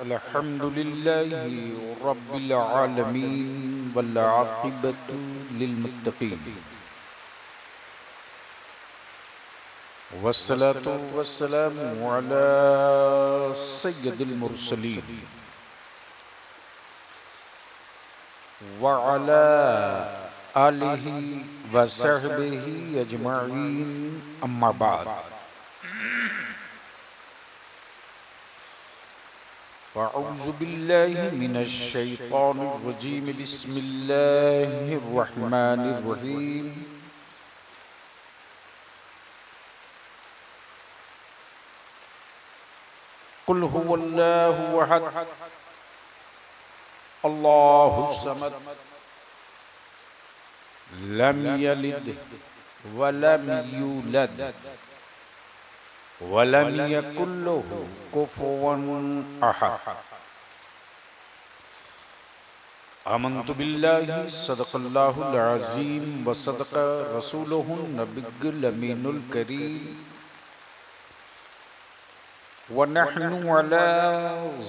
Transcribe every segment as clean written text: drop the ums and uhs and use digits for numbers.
अल्हम्दुलिल्लाहि रब्बिल आलमीन वल आक़िबतु लिल मुत्तक़ीन वस्सलातु वस्सलामु अला सय्यिदिल मुरसलीन व अला आलिहि व सहबिहि अजमईन अम्मा बाद फ़अऊज़ु बिल्लाहि मिनश शैतानिर रजीम बिस्मिल्लाहिर रहमानिर रहीम कुल हुवल्लाहु अहद अल्लाहुस समद लम यलिद वलम यूलद वलम यकुल लहू कुफुवन अहद। आमन्तु बिल्लाहि सदक़ल्लाहुल अज़ीम व सदक़ रसूलुहुन नबियुल अमीनुल करीम व नहनु अला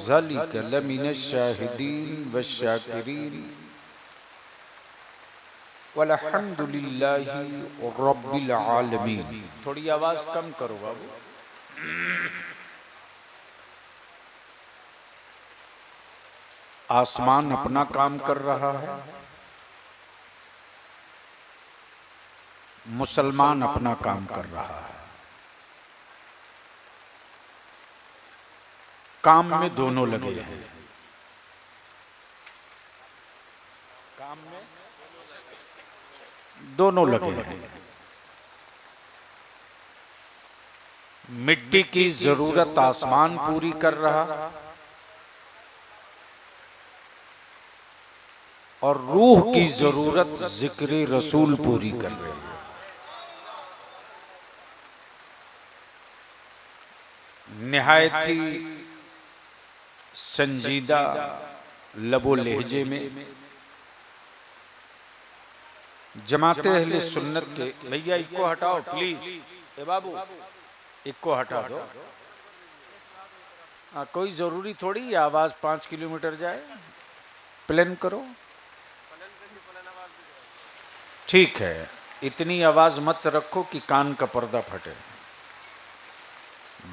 ज़ालिका लमिनश शाहिदीन वश्शाकिरीन वल्हम्दुलिल्लाहि रब्बिल आलमीन। थोड़ी आवाज कम करो बाबू। आसमान अपना काम कर रहा है, मुसलमान अपना काम कर रहा है। काम में दोनों लगे हैं। काम में दोनों लगे हैं। मिट्टी की जरूरत आसमान पूरी कर रहा और रूह की जरूरत जिक्र रसूल पूरी कर रही है। निहायत ही संजीदा लबो लहजे में जमाते अहले सुन्नत के भैया इको हटाओ प्लीज। ए बाबू इको हटा दो। कोई जरूरी थोड़ी आवाज 5 किलोमीटर जाए। प्लान करो। ठीक है, इतनी आवाज मत रखो कि कान का पर्दा फटे।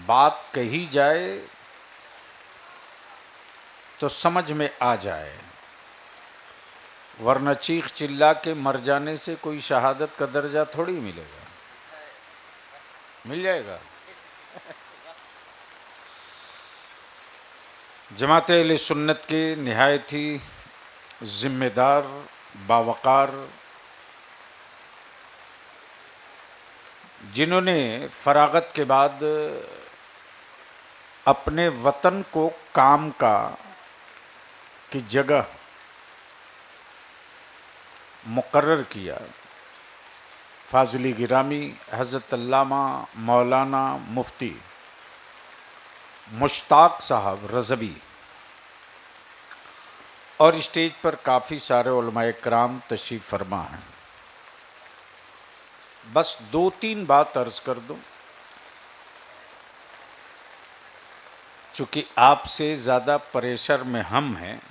बात कही जाए तो समझ में आ जाए, वरना चीख चिल्ला के मर जाने से कोई शहादत का दर्जा थोड़ी मिलेगा। मिल जाएगा। जमाते अहले सुन्नत के निहायत ही जिम्मेदार बावकार, जिन्होंने फरागत के बाद अपने वतन को काम की जगह मुकर्रर किया, फाजिल गिरामी हज़रत अल्लामा मौलाना मुफ्ती मुश्ताक साहब रज़वी, और स्टेज पर काफ़ी सारे उलमाए कराम तशरीफ़ फरमा हैं। बस 2-3 बात अर्ज कर दूं, चूँकि आपसे ज़्यादा प्रेशर में हम हैं।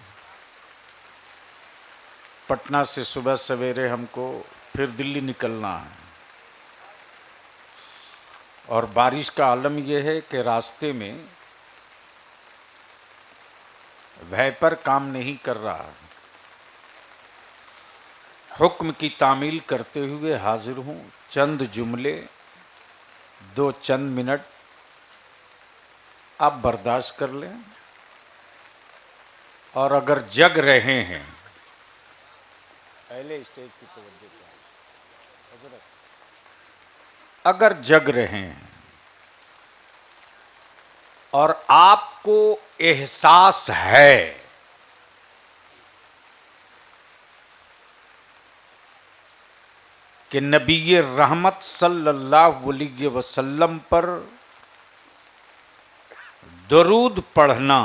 पटना से सुबह सवेरे हमको फिर दिल्ली निकलना है और बारिश का आलम यह है कि रास्ते में वैपर काम नहीं कर रहा। हुक्म की तामील करते हुए हाजिर हूँ। चंद जुमले, 2 चंद मिनट आप बर्दाश्त कर लें, और अगर जग रहे हैं, पहले स्टेज की तवज्जो करें, अगर जग रहे हैं और आपको एहसास है कि नबी रहमत सल्लल्लाहु अलैहि वसल्लम पर दरूद पढ़ना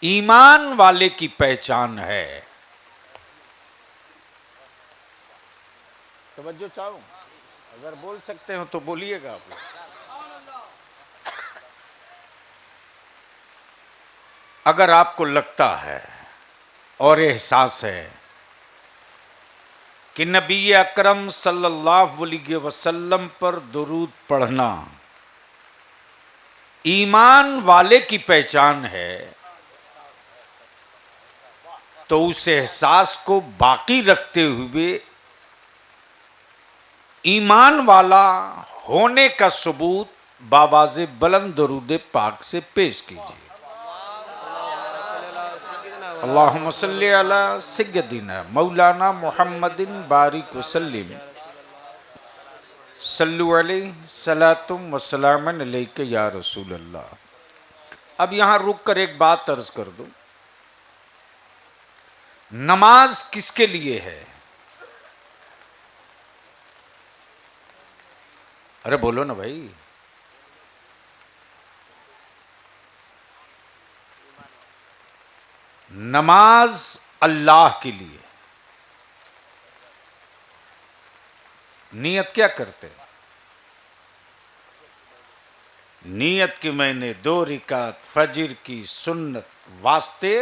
ईमान वाले की पहचान है। तवज्जो चाहो, अगर बोल सकते हो तो बोलिएगा आप लोग। अगर आपको लगता है और एहसास है कि नबी अकरम सल्लल्लाहु अलैहि वसल्लम पर दुरूद पढ़ना ईमान वाले की पहचान है, तो उस एहसास को बाकी रखते हुए ईमान वाला होने का सबूत बावाज़े बुलंद दरूद पाक से पेश कीजिए। अल्लाहुम्मा सल्ली अला सय्यदिना मौलाना मुहम्मदिन बारिक वसल्लिम सल्लु अलैहि सलातुम व सलामन अलैका या रसूल अल्लाह। अब यहां रुक कर एक बात अर्ज कर दूं, नमाज किसके लिए है? अरे बोलो ना भाई। नमाज अल्लाह के लिए। नियत क्या करते? नियत की मैंने 2 रिकात फजर की सुन्नत वास्ते,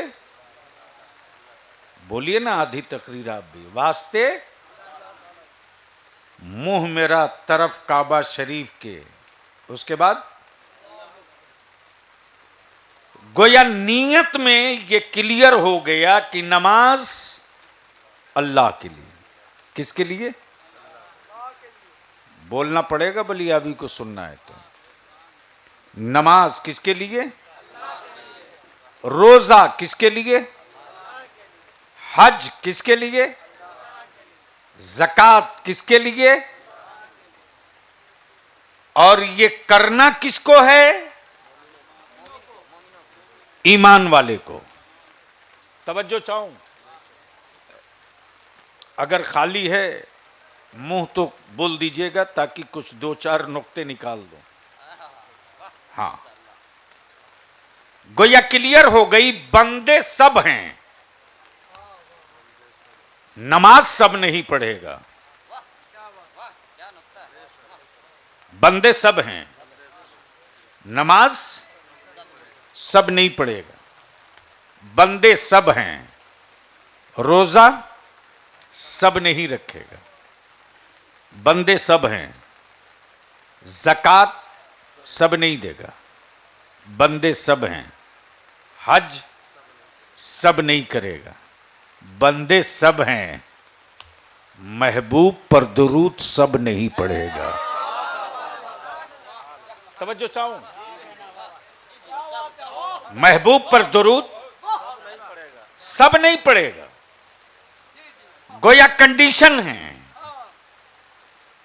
बोलिए ना आधी तकरीर आप भी, वास्ते मुंह मेरा तरफ काबा शरीफ के। उसके बाद गोया नीयत में ये क्लियर हो गया कि नमाज अल्लाह के लिए। किसके लिए? बोलना पड़ेगा, बोलिए अभी को सुनना है तो। नमाज किसके लिए? रोजा किसके लिए? हज किसके लिए? ज़कात किसके लिए? और ये करना किसको है? ईमान वाले को। तवज्जो चाहूं, अगर खाली है मुंह तो बोल दीजिएगा ताकि कुछ 2-4 नुक्ते निकाल दो। हाँ, गोया क्लियर हो गई, बंदे सब हैं, नमाज सब नहीं पढ़ेगा। बंदे सब हैं, नमाज सब नहीं पढ़ेगा। बंदे सब हैं, रोजा सब नहीं रखेगा। बंदे सब हैं, ज़कात सब नहीं देगा। बंदे सब हैं, हज सब नहीं करेगा। बंदे सब हैं, महबूब पर दुरूद सब नहीं पढ़ेगा। तवज्जो चाहूं, महबूब पर दुरूद सब नहीं पढ़ेगा। गोया कंडीशन है,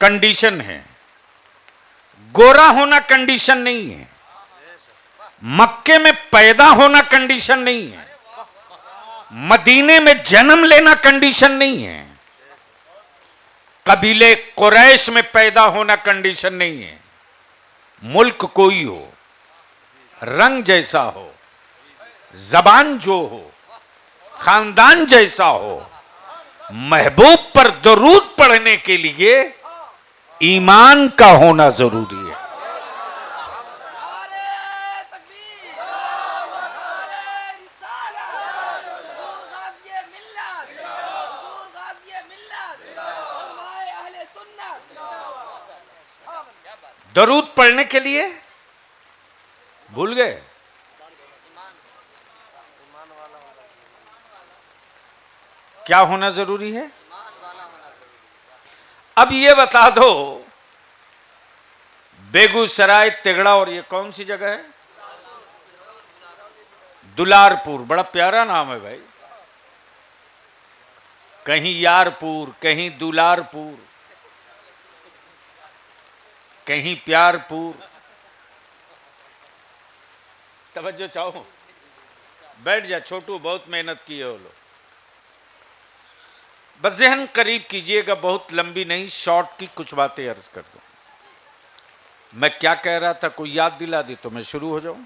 कंडीशन है। गोरा होना कंडीशन नहीं है, मक्के में पैदा होना कंडीशन नहीं है, मदीने में जन्म लेना कंडीशन नहीं है, कबीले कुरैश में पैदा होना कंडीशन नहीं है। मुल्क कोई हो, रंग जैसा हो, जबान जो हो, खानदान जैसा हो, महबूब पर दुरूद पढ़ने के लिए ईमान का होना जरूरी है। दरूद पढ़ने के लिए भूल गए? क्या होना जरूरी है? अब ये बता दो, बेगूसराय, तिगड़ा और ये कौन सी जगह है? दुलारपुर। बड़ा प्यारा नाम है भाई। कहीं यारपुर, कहीं दुलारपुर, कहीं प्यारपुर। तवज्जो चाहो, बैठ जा छोटू, बहुत मेहनत की है वो लोग। बस ज़हन करीब कीजिएगा, बहुत लंबी नहीं, शॉर्ट की कुछ बातें अर्ज कर दूं। मैं क्या कह रहा था, कोई याद दिला दे तो मैं शुरू हो जाऊं।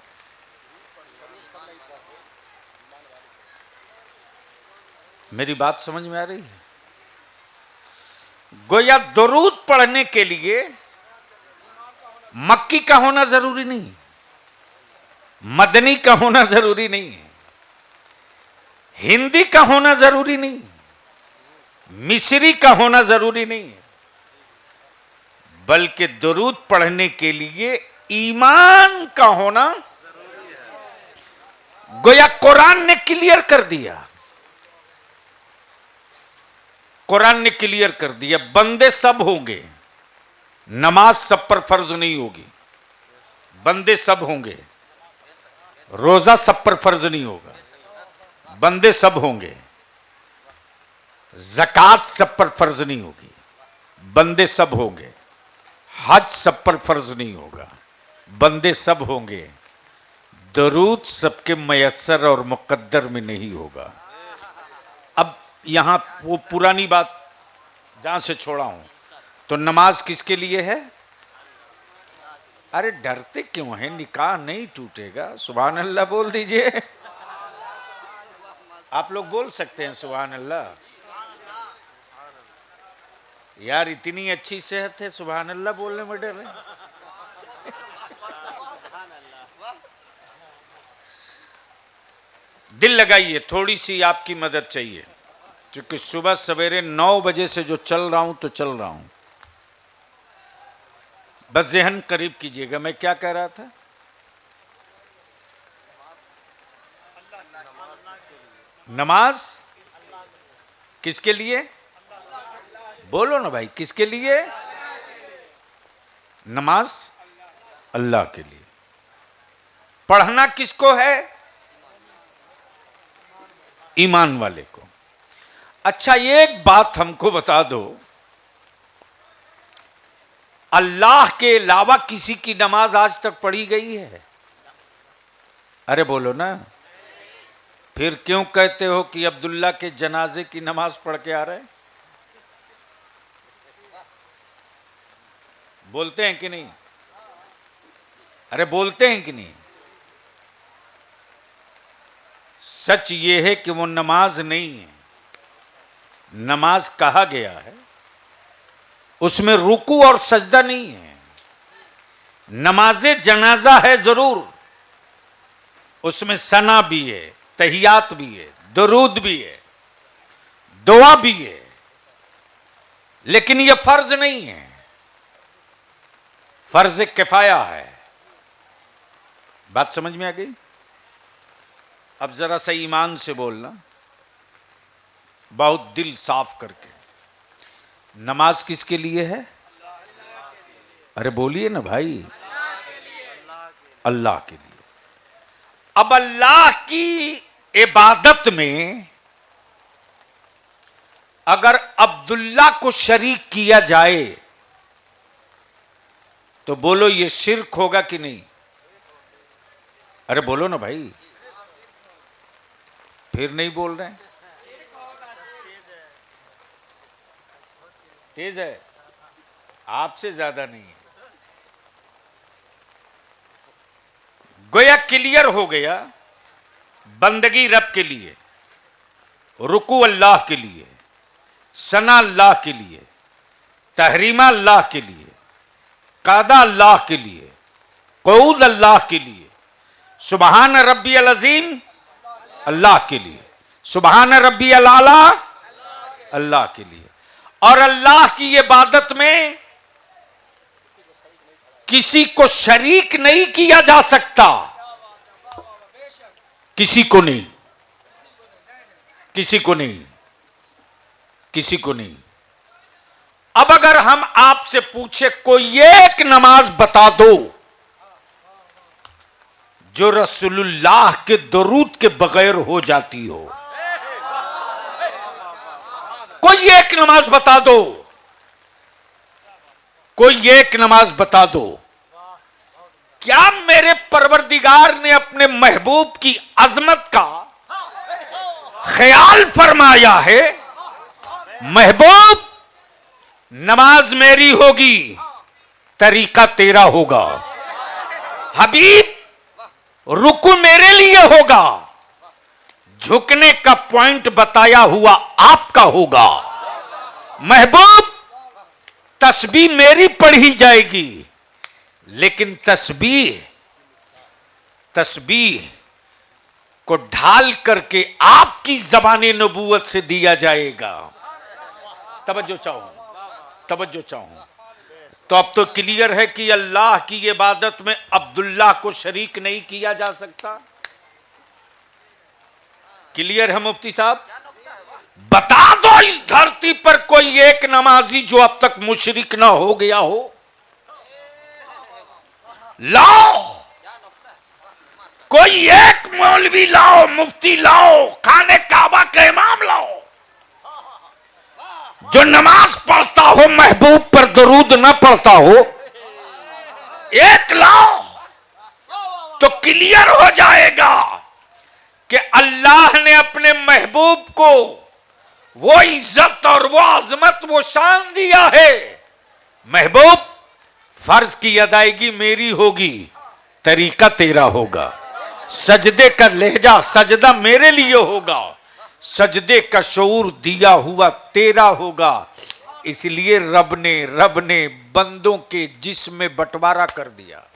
मेरी बात समझ में आ रही है? गोया दुरूद पढ़ने के लिए मक्की का होना जरूरी नहीं, मदनी का होना जरूरी नहीं है, हिंदी का होना जरूरी नहीं, मिस्री का होना जरूरी नहीं है, बल्कि दुरूद पढ़ने के लिए ईमान का होना जरूरी है। गोया कुरान ने क्लियर कर दिया, कुरान ने क्लियर कर दिया, बंदे सब होंगे, नमाज सब पर फर्ज नहीं होगी। बंदे सब होंगे, रोजा सब पर फर्ज नहीं होगा। बंदे सब होंगे, ज़कात सब पर फर्ज नहीं होगी। बंदे सब होंगे, हज सब पर फर्ज नहीं होगा। बंदे सब होंगे, दरूद सबके मयस्सर और मुकद्दर में नहीं होगा। अब यहां वो पुरानी बात जहां से छोड़ा हूं, तो नमाज किसके लिए है? अरे डरते क्यों हैं? निकाह नहीं टूटेगा। सुभान अल्लाह बोल दीजिए। आप लोग बोल सकते हैं सुभान अल्लाह। यार इतनी अच्छी सेहत है, सुभान अल्लाह बोलने में डर रहे। दिल लगाइए, थोड़ी सी आपकी मदद चाहिए, क्योंकि सुबह सवेरे 9 बजे से जो चल रहा हूं तो चल रहा हूं। बस ज़हन करीब कीजिएगा। मैं क्या कह रहा था? नमाज किसके लिए? बोलो ना भाई, किसके लिए? नमाज अल्लाह के लिए। पढ़ना किसको है? ईमान वाले को। अच्छा, एक बात हमको बता दो, अल्लाह के अलावा किसी की नमाज आज तक पढ़ी गई है? अरे बोलो ना। फिर क्यों कहते हो कि अब्दुल्ला के जनाजे की नमाज पढ़ के आ रहे? बोलते हैं कि नहीं? अरे बोलते हैं कि नहीं? सच ये है कि वो नमाज नहीं है। नमाज कहा गया है, उसमें रुकू और सजदा नहीं है। नमाजे जनाजा है जरूर, उसमें सना भी है, तहियात भी है, दुरूद भी है, दुआ भी है, लेकिन यह फर्ज नहीं है, फर्ज किफाया है। बात समझ में आ गई? अब जरा सा ईमान से बोलना, बहुत दिल साफ करके। नमाज किसके लिए है? अरे बोलिए ना भाई। अल्लाह के लिए। अब अल्लाह की इबादत में अगर अब्दुल्ला को शरीक किया जाए तो बोलो ये शिर्क होगा कि नहीं? अरे बोलो ना भाई। फिर नहीं बोल रहे हैं। तेज है, आपसे ज्यादा नहीं है। गोया क्लियर हो गया, बंदगी रब के लिए, रुकू अल्लाह के लिए, सना अल्लाह के लिए, तहरीमा अल्लाह के लिए, कादा अल्लाह के लिए, कऊद अल्लाह के लिए, सुबहान रब्बी अल अज़ीम अल्लाह के लिए, सुबहान रब्बी अल आला अल्लाह के लिए। और अल्लाह की इबादत में किसी को शरीक नहीं किया जा सकता। किसी को नहीं, किसी को नहीं, किसी को नहीं। अब अगर हम आपसे पूछे कोई एक नमाज बता दो जो रसूलुल्लाह के दरूद के बगैर हो जाती हो, कोई एक नमाज बता दो, कोई एक नमाज बता दो। क्या मेरे परवरदिगार ने अपने महबूब की अजमत का ख्याल फरमाया है? महबूब, नमाज मेरी होगी, तरीका तेरा होगा। हबीब, रुकू मेरे लिए होगा, झुकने का पॉइंट बताया हुआ आपका होगा। महबूब, तस्बीह मेरी पढ़ी जाएगी, लेकिन तस्बीह को ढाल करके आपकी ज़बान नबूवत से दिया जाएगा। तवज्जो चाहूं। तो अब तो क्लियर है कि अल्लाह की इबादत में अब्दुल्लाह को शरीक नहीं किया जा सकता। क्लियर है मुफ्ती साहब? बता दो इस धरती पर कोई एक नमाजी जो अब तक मुशरिक ना हो गया हो। लाओ, कोई एक मौलवी लाओ, मुफ्ती लाओ, खाने काबा का इमाम लाओ, जो नमाज पढ़ता हो, महबूब पर दरूद ना पढ़ता हो, एक लाओ तो क्लियर हो जाएगा कि अल्लाह ने अपने महबूब को वो इज्जत और वो अजमत, वो शान दिया है। महबूब, फर्ज की अदायगी मेरी होगी, तरीका तेरा होगा। सजदे का लहजा, सजदा मेरे लिए होगा, सजदे का शऊर दिया हुआ तेरा होगा। इसलिए रब ने बंदों के जिस्म में बंटवारा कर दिया।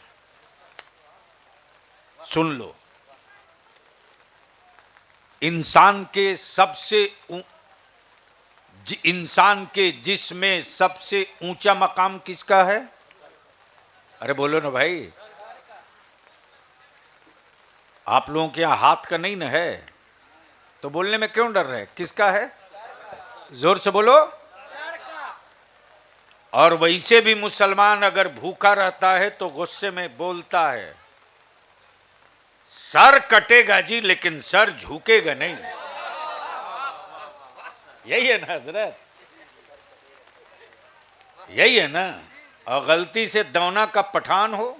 सुन लो, इंसान के जिस्म में सबसे ऊंचा मकाम किसका है? अरे बोलो ना भाई, आप लोगों के यहां हाथ का नहीं ना है तो बोलने में क्यों डर रहे? किसका है? जोर से बोलो। और वैसे भी मुसलमान अगर भूखा रहता है तो गुस्से में बोलता है, सर कटेगा जी लेकिन सर झुकेगा नहीं। यही है ना हजरत, यही है ना। और गलती से दौना का पठान हो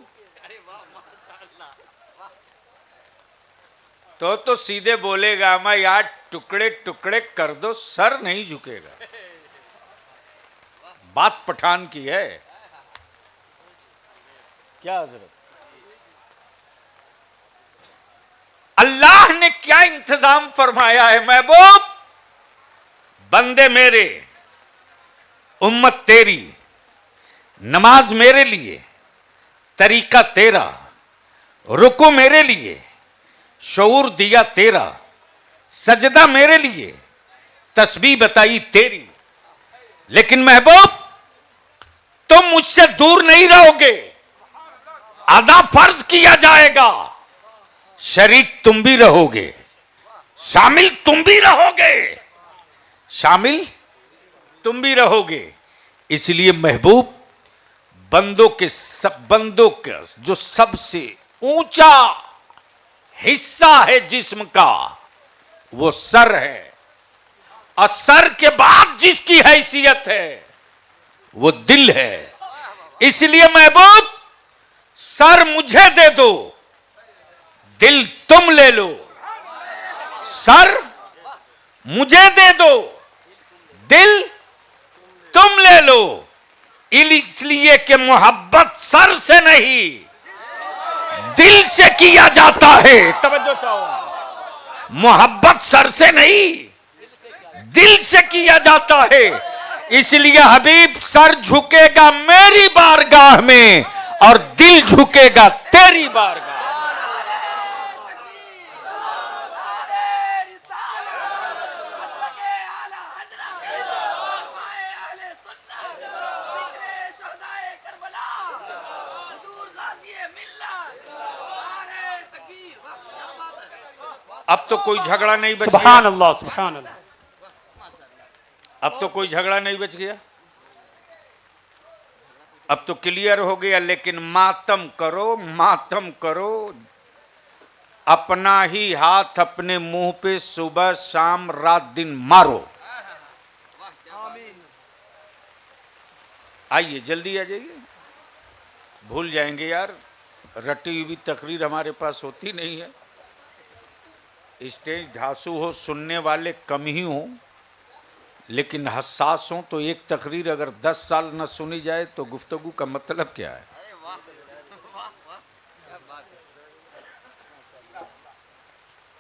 तो सीधे बोलेगा, मैं यार टुकड़े टुकड़े कर दो, सर नहीं झुकेगा। बात पठान की है क्या हजरत? अल्लाह ने क्या इंतजाम फरमाया है? महबूब, बंदे मेरे, उम्मत तेरी, नमाज मेरे लिए, तरीका तेरा, रुकू मेरे लिए, शऊर दिया तेरा, सजदा मेरे लिए, तस्बीह बताई तेरी। लेकिन महबूब, तुम मुझसे दूर नहीं रहोगे, अदा फर्ज किया जाएगा, शरीक तुम भी रहोगे, शामिल तुम भी रहोगे, शामिल तुम भी रहोगे। इसलिए महबूब, बंदों का जो सबसे ऊंचा हिस्सा है जिस्म का, वो सर है। और सर के बाद जिसकी हैसियत है वो दिल है। इसलिए महबूब, सर मुझे दे दो, दिल तुम ले लो। सर मुझे दे दो, दिल तुम ले लो। इसलिए कि मोहब्बत सर से नहीं, दिल से किया जाता है। तवज्जो चाहो, मोहब्बत सर से नहीं, दिल से किया जाता है। इसलिए हबीब, सर झुकेगा मेरी बारगाह में और दिल झुकेगा तेरी बारगाह। अब तो कोई झगड़ा नहीं बच गया। सुभान अल्लाह, सुभान अल्लाह। अब तो कोई झगड़ा नहीं बच गया, अब तो क्लियर हो गया। लेकिन मातम करो, अपना ही हाथ अपने मुंह पे सुबह शाम रात दिन मारो। आइए, जल्दी आ जाइए, भूल जाएंगे यार। रटी हुई तकरीर हमारे पास होती नहीं है। स्टेज ढासू हो, सुनने वाले कम ही हो, लेकिन हसास हो तो एक तकरीर अगर 10 साल न सुनी जाए तो गुफ्तगू का मतलब क्या है?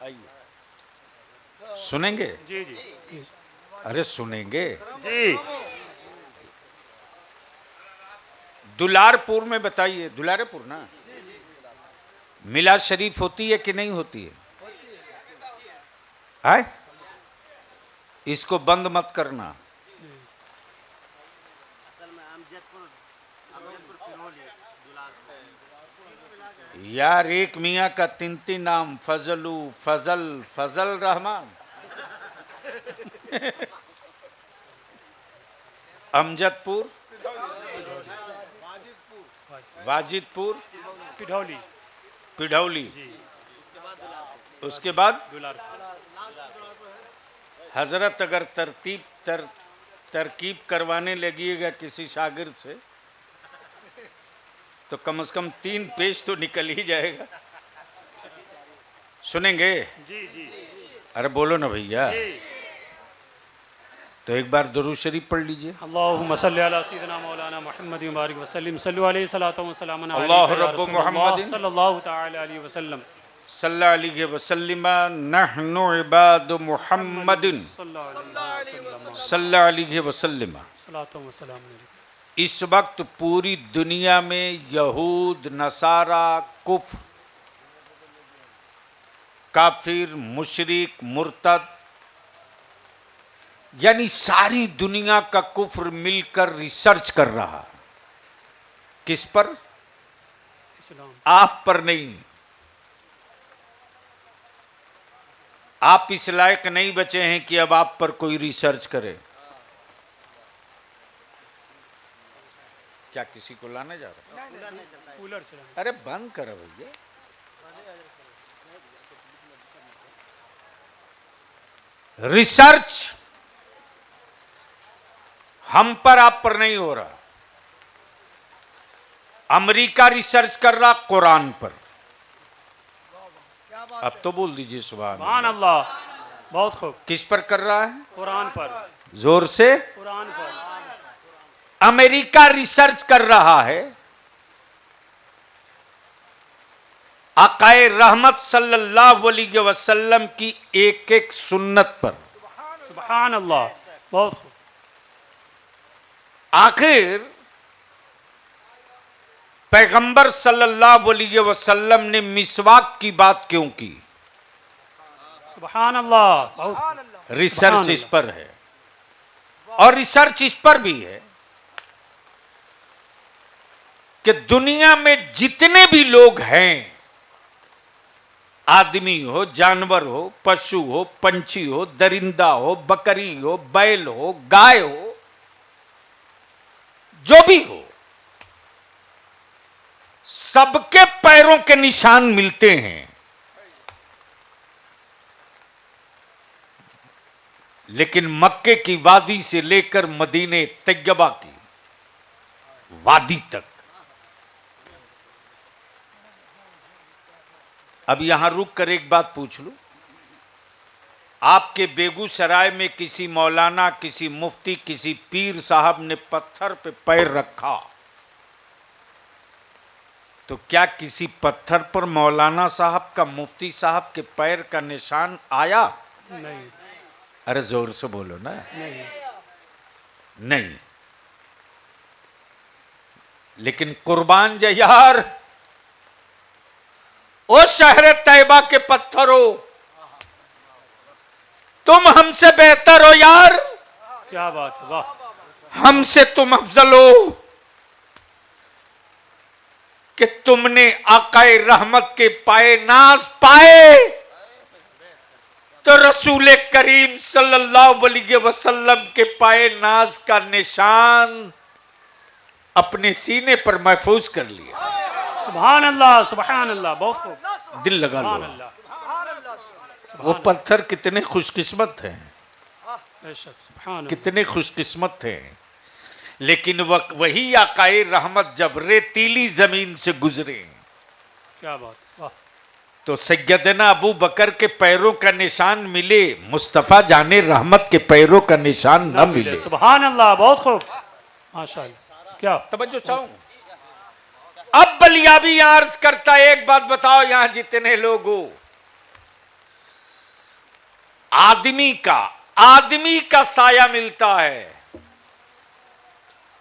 आइए, सुनेंगे? जी जी, अरे सुनेंगे जी। दुलारपुर में बताइए, दुलारपुर ना, मिलाद शरीफ होती है कि नहीं होती है? है, इसको बंद मत करना। यार एक मियाँ का 3 नाम, फजलू, फजल, फजल रहमान, अमजदपुर, वाजिदपुर, पिढौली पिढौली, जी, उसके बाद दुलारपुर। हजरत अगर तरकीब करवाने लगिएगा किसी शागिर्द से तो कम से कम 3 पेज तो निकल ही जाएगा। सुनेंगे? जी जी अरे बोलो ना भैया। जी। तो एक बार दुरूद शरीफ पढ़ लीजिए। अल्लाहुम्मा सल्ली अला सय्यिदिना मौलाना मुहम्मद व बारिक वसल्लम। सल्लु अलैहि सलातो व सलामुन अल्लाह अलैका या रब्बु रसूलल्लाह मुहम्मदिन सल्लल्लाहु तआला अलैहि वसल्लम। सल्लल्लाहु अलैहि वसल्लम नहनु इबादु मुहम्मदिन सल्लल्लाहु अलैहि वसल्लम। सलातो व सलाम अलैका। इस वक्त पूरी दुनिया में यहूद, नसारा, कुफ्र, काफिर, मुशरिक, मुर्तद, यानी सारी दुनिया का कुफ्र मिलकर रिसर्च कर रहा। किस पर? इस्लाम। आप पर नहीं। आप इस लायक नहीं बचे हैं कि अब आप पर कोई रिसर्च करे। क्या किसी को लाने जा रहा है? कूलर चला। अरे बंद करो भैया। रिसर्च हम पर आप पर नहीं हो रहा। अमेरिका रिसर्च कर रहा कुरान पर। अब तो बोल दीजिए सुभान सुभान अल्लाह। बहुत खूब। किस पर कर रहा है? कुरान पर। जोर से। कुरान पर। अमेरिका रिसर्च कर रहा है आकाए रहमत सल्लल्लाहु अलैहि वसल्लम की एक एक सुन्नत पर। सुभान अल्लाह। बहुत खूब। आखिर पैगंबर सल्लल्लाहु अलैहि वसल्लम ने मिसवाक की बात क्यों की? सुभान अल्लाह। बहुत खूब। रिसर्च इस पर है। और रिसर्च इस पर भी है कि दुनिया में जितने भी लोग हैं, आदमी हो, जानवर हो, पशु हो, पंछी हो, दरिंदा हो, बकरी हो, बैल हो, गाय हो, जो भी हो, सबके पैरों के निशान मिलते हैं। लेकिन मक्के की वादी से लेकर मदीने तैयबा की वादी तक। अब यहां रुक कर एक बात पूछ लूं। आपके बेगूसराय में किसी मौलाना, किसी मुफ्ती, किसी पीर साहब ने पत्थर पे पैर रखा तो क्या किसी पत्थर पर मौलाना साहब का, मुफ्ती साहब के पैर का निशान आया? नहीं। अरे जोर से बोलो ना। नहीं। नहीं। लेकिन कुर्बान जा यार, ओ शहर तैयबा के पत्थरों, तुम हमसे बेहतर हो यार। क्या बात है। वाह। हमसे तुम अफजल हो कि तुमने आकाए रहमत के पाए नाज पाए तो रसूल करीम सल्लल्लाहु अलैहि वसल्लम के पाए नाज का निशान अपने सीने पर महफूज कर लिया। सुभान अल्लाह। सुभान अल्लाह। बहुत खूब। दिल लगा सुभान लो। अल्लाह। वो पत्थर कितने खुशकिस्मत हैं, बेशक। सुभान अल्लाह। कितने खुशकिस्मत हैं। लेकिन वही आकाए रहमत जब रेतीली जमीन से गुजरे क्या बात। वाह। तो सैयदना अबू बकर के पैरों का निशान मिले, मुस्तफा जाने रहमत के पैरों का निशान न मिले। सुभान अल्लाह। बहुत खूब। माशाअल्लाह। क्या तवज्जो चाहूं। अब बलियाबी अर्ज करता है, एक बात बताओ, यहां जितने लोग हो, आदमी का साया मिलता है,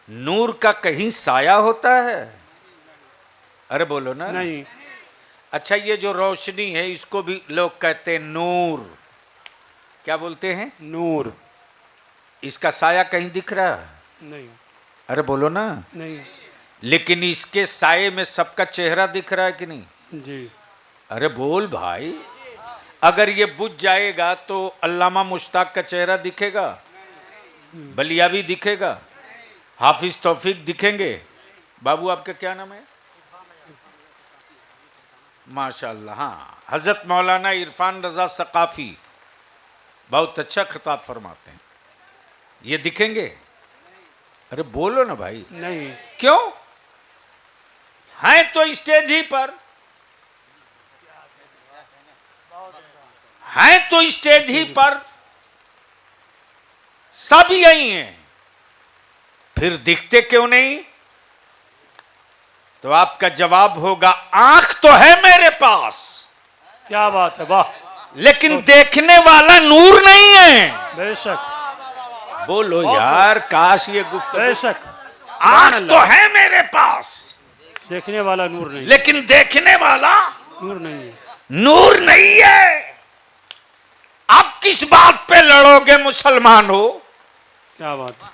नूर का कहीं साया होता है? अरे बोलो ना। नहीं। अच्छा, ये जो रोशनी है इसको भी लोग कहते हैं नूर। क्या बोलते हैं? नूर। इसका साया कहीं दिख रहा है? नहीं। अरे बोलो ना। नहीं। लेकिन इसके साये में सबका चेहरा दिख रहा है कि नहीं? जी। अरे बोल भाई। अगर ये बुझ जाएगा तो अल्लामा मुश्ताक का चेहरा दिखेगा, बलियाबी दिखेगा, हाफिज तौफीक दिखेंगे। बाबू आपका क्या नाम है? माशाअल्लाह। हाँ, हजरत मौलाना इरफान रजा सकाफी बहुत अच्छा खिताब फरमाते हैं, ये दिखेंगे? अरे बोलो ना भाई। नहीं। क्यों? हैं तो स्टेज ही पर, हैं तो स्टेज ही पर, सब यही हैं, फिर दिखते क्यों नहीं? तो आपका जवाब होगा, आंख तो है मेरे पास। क्या बात है, वाह। लेकिन देखने वाला नूर नहीं है। बेशक। बोलो यार, काश ये गुफ्तगू। बेशक। आंख तो है मेरे पास, देखने वाला नूर नहीं। लेकिन देखने वाला नूर नहीं है। नूर नहीं है। आप किस बात पे लड़ोगे मुसलमान हो? क्या बात है।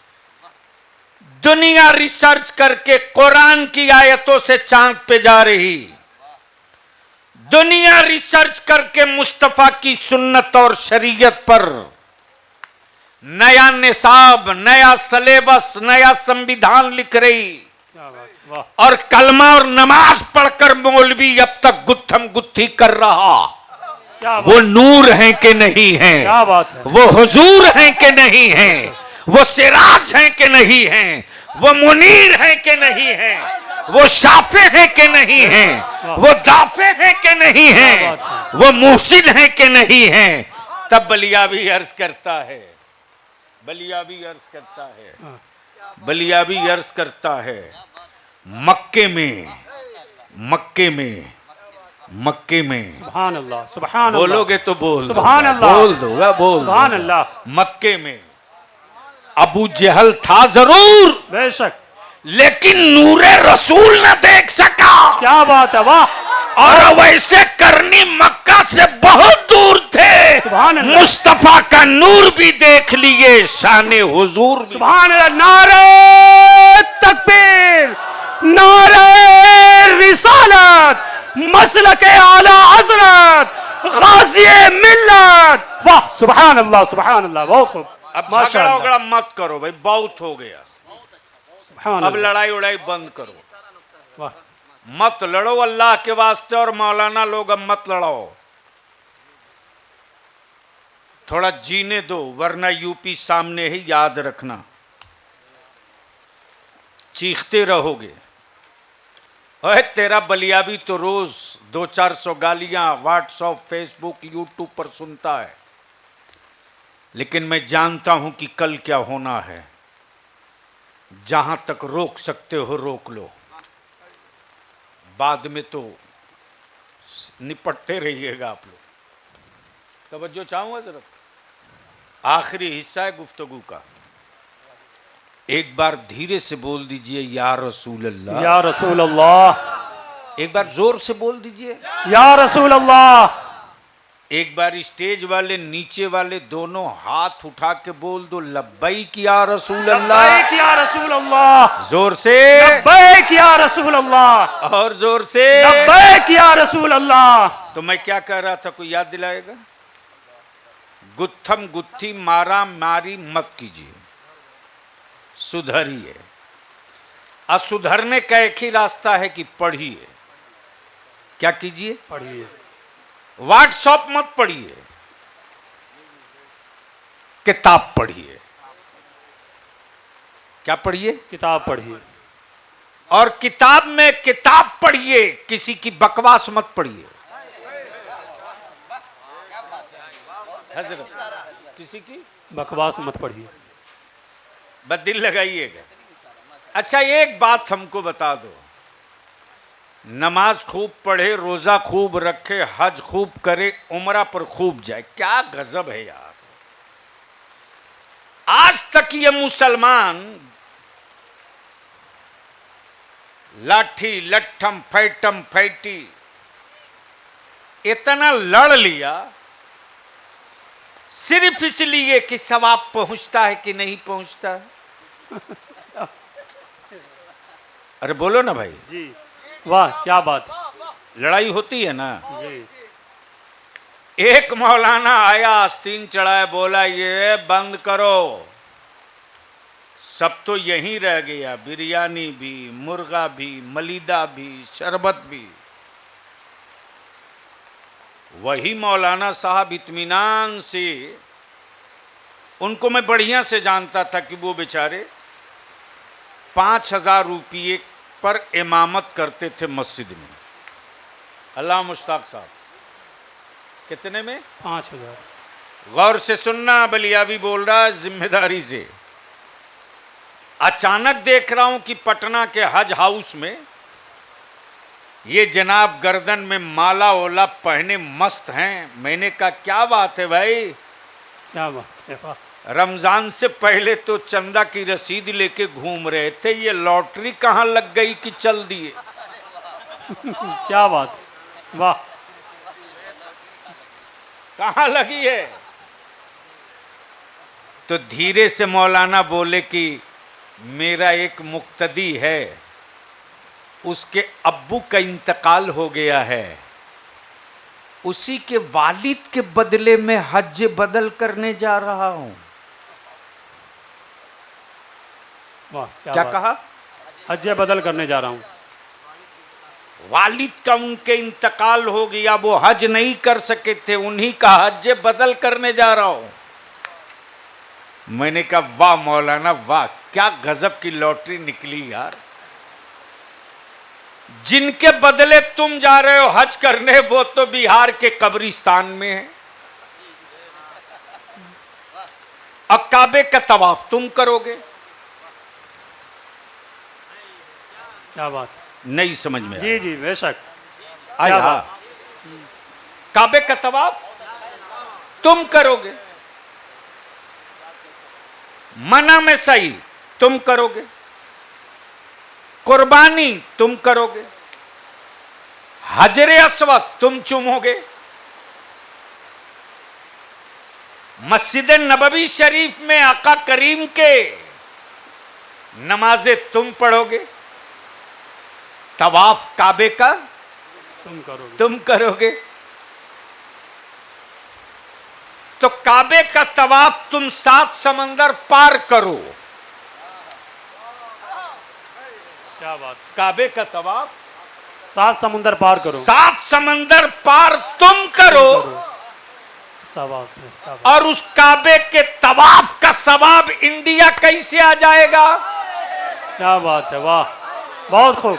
दुनिया रिसर्च करके कुरान की आयतों से चांद पे जा रही, दुनिया रिसर्च करके मुस्तफा की सुन्नत और शरीयत पर नया निसाब, नया सिलेबस, नया संविधान लिख रही। क्या बात, वाह। और कलमा और नमाज पढ़कर मौलवी अब तक गुत्थम गुत्थी कर रहा। क्या बात। वो नूर हैं कि नहीं हैं? क्या बात है। वो हुजूर हैं कि नहीं हैं? वो सिराज हैं कि नहीं हैं? वो मुनीर हैं कि नहीं हैं? वो शाफे हैं कि नहीं हैं? वो दाफे हैं कि नहीं हैं? वो मुहसिन हैं कि नहीं हैं? तब बलियाबी अर्ज करता है, बलियाबी अर्ज करता है, बलियाबी अर्ज करता है, मक्के में, मक्के में, मक्के में। सुभान अल्लाह, सुभान अल्लाह। बोलोगे तो बोल सुभान दूंगा, अल्लाह। बोल दूंगा, बोल सुभान दूंगा। अल्लाह। मक्के में अबू जहल था जरूर, बेशक, लेकिन नूरे रसूल न देख सका। क्या बात है, वाह। और वैसे करनी मक्का से बहुत दूर थे, सुभान अल्लाह। मुस्तफा का नूर भी देख लिए, शाने हुजूर भी। सुभान अल्लाह। नारे तकबीर, नारे रिसालत, मसलके आला हजरत, गाज़िए मिल्लत। वाह, सुभान अल्लाह, सुभान अल्लाह। बहुत खूब। अब झगड़ा माशाअल्लाह। उगड़ा मत करो भाई, बहुत हो गया। सुभान अब अल्लाह। लड़ाई उड़ाई बंद करो, वाह। मत लड़ो अल्लाह के वास्ते। और मौलाना लोग अब मत लड़ाओ, थोड़ा जीने दो, वरना यूपी सामने ही, याद रखना, चीखते रहोगे। अरे तेरा बलियाबी तो रोज 200-400 गालियां व्हाट्सएप, फेसबुक, यूट्यूब पर सुनता है, लेकिन मैं जानता हूं कि कल क्या होना है। जहां तक रोक सकते हो रोक लो, बाद में तो निपटते रहिएगा आप लोग। तवज्जो चाहूंगा जरा, आखिरी हिस्सा है गुफ्तगू का। एक बार धीरे से बोल दीजिए, या रसूल अल्लाह। या रसूल अल्लाह। एक बार जोर से बोल दीजिए, या रसूल अल्लाह। एक बार स्टेज वाले नीचे वाले दोनों हाथ उठा के बोल दो, लब्बैक या रसूल अल्लाह। लब्बैक या रसूल अल्लाह। जोर से, लब्बैक या रसूल अल्लाह। और जोर से, लब्बैक या रसूल अल्लाह। तो मैं क्या कह रहा था, कोई याद दिलाएगा? गुत्थम गुत्थी मारा मारी मत कीजिए, सुधरिए। असुधरने का एक ही रास्ता है कि पढ़िए। क्या कीजिए? पढ़िए। व्हाट्सएप मत पढ़िए, किताब पढ़िए। क्या पढ़िए? किताब पढ़िए। और किताब में किताब पढ़िए, किसी की बकवास मत पढ़िए। हजरत, किसी की बकवास मत पढ़िए। बस दिल लगाइएगा। अच्छा, एक बात हमको बता दो, नमाज खूब पढ़े, रोजा खूब रखे, हज खूब करे, उमरा पर खूब जाए, क्या गजब है यार। आज तक ये मुसलमान लाठी लट्ठम फैटम फैटी इतना लड़ लिया, सिर्फ इसलिए कि सवाब पहुंचता है कि नहीं पहुंचता है। अरे बोलो ना भाई। जी वाह क्या बात। लड़ाई होती है ना। जी एक मौलाना आया, आस्तीन चढ़ाए, बोला ये बंद करो। सब तो यहीं रह गया, बिरयानी भी, मुर्गा भी, मलीदा भी, शरबत भी। वही मौलाना साहब इत्मीनान से, उनको मैं बढ़िया से जानता था कि वो बेचारे 5,000 रुपये पर इमामत करते थे मस्जिद में। अल्लाह मुश्ताक साहब कितने में? 5,000। गौर से सुनना, बलियावी बोल रहा है जिम्मेदारी से। अचानक देख रहा हूं कि पटना के हज हाउस में ये जनाब गर्दन में माला ओला पहने मस्त हैं। मैंने कहा क्या बात है भाई, क्या बात है। वाह रमजान से पहले तो चंदा की रसीद लेके घूम रहे थे, ये लॉटरी कहां लग गई कि चल दिए। क्या बात। वाह कहां लगी है। तो धीरे से मौलाना बोले कि मेरा एक मुक्तदी है, उसके अब्बू का इंतकाल हो गया है, उसी के वालिद के बदले में हज बदल करने जा रहा हूं। वाह क्या बात। कहा? हज बदल करने जा रहा हूं। वालिद का उनके इंतकाल हो गया, वो हज नहीं कर सके थे, उन्हीं का हज बदल करने जा रहा हूं। मैंने कहा वाह मौलाना वाह, क्या गजब की लॉटरी निकली यार। जिनके बदले तुम जा रहे हो हज करने, वो तो बिहार के कब्रिस्तान में है। अब काबे का तवाफ तुम करोगे। क्या बात। नहीं समझ में जी जी बेशक। आया। काबे का तवाफ तुम करोगे, मना में सही तुम करोगे, कुर्बानी तुम करोगे, हजरे अस्वद तुम चूमोगे, मस्जिद नबवी शरीफ में आका करीम के नमाजें तुम पढ़ोगे, तवाफ काबे का तुम करोगे। तो काबे का तवाफ तुम 7 समंदर पार करो। क्या बात। काबे का तवाफ 7 समुंदर पार करो। 7 समंदर पार तुम करो। सवाब है, क्या बात। और उस काबे के तवाफ का सवाब इंडिया कैसे आ जाएगा? क्या बात है। वाह बहुत खूब।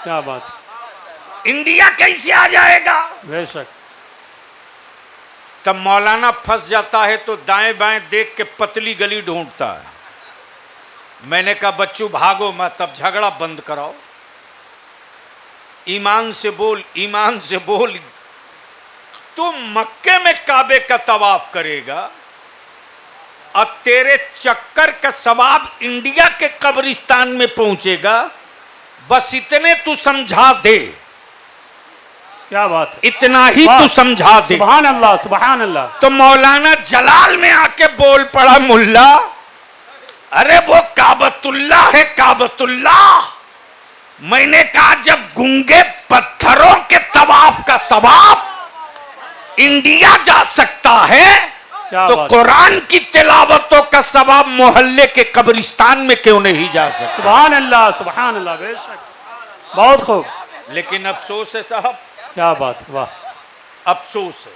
क्या बात। इंडिया कैसे आ जाएगा? बेशक। तब मौलाना फंस जाता है तो दाएं बाएं देख के पतली गली ढूंढता है। मैंने कहा बच्चों भागो मत, तब झगड़ा बंद कराओ, ईमान से बोल, ईमान से बोल। तू मक्के में काबे का तवाफ करेगा, अब तेरे चक्कर का सवाब इंडिया के कब्रिस्तान में पहुंचेगा। बस इतने तू समझा दे। क्या बात है। इतना ही तू समझा दे। सुभान अल्लाह सुभान अल्लाह। तो मौलाना जलाल में आके बोल पड़ा, मुल्ला अरे वो काबतुल्ला है, काबतुल्ला। मैंने कहा जब गूंगे पत्थरों के तवाफ का सवाब इंडिया जा सकता है, तो कुरान की तिलावतों का सवाब मोहल्ले के कब्रिस्तान में क्यों नहीं जा सकता? सुभान अल्लाह बेशक। बहुत खूब। लेकिन अफसोस है साहब, क्या बात। वाह अफसोस है,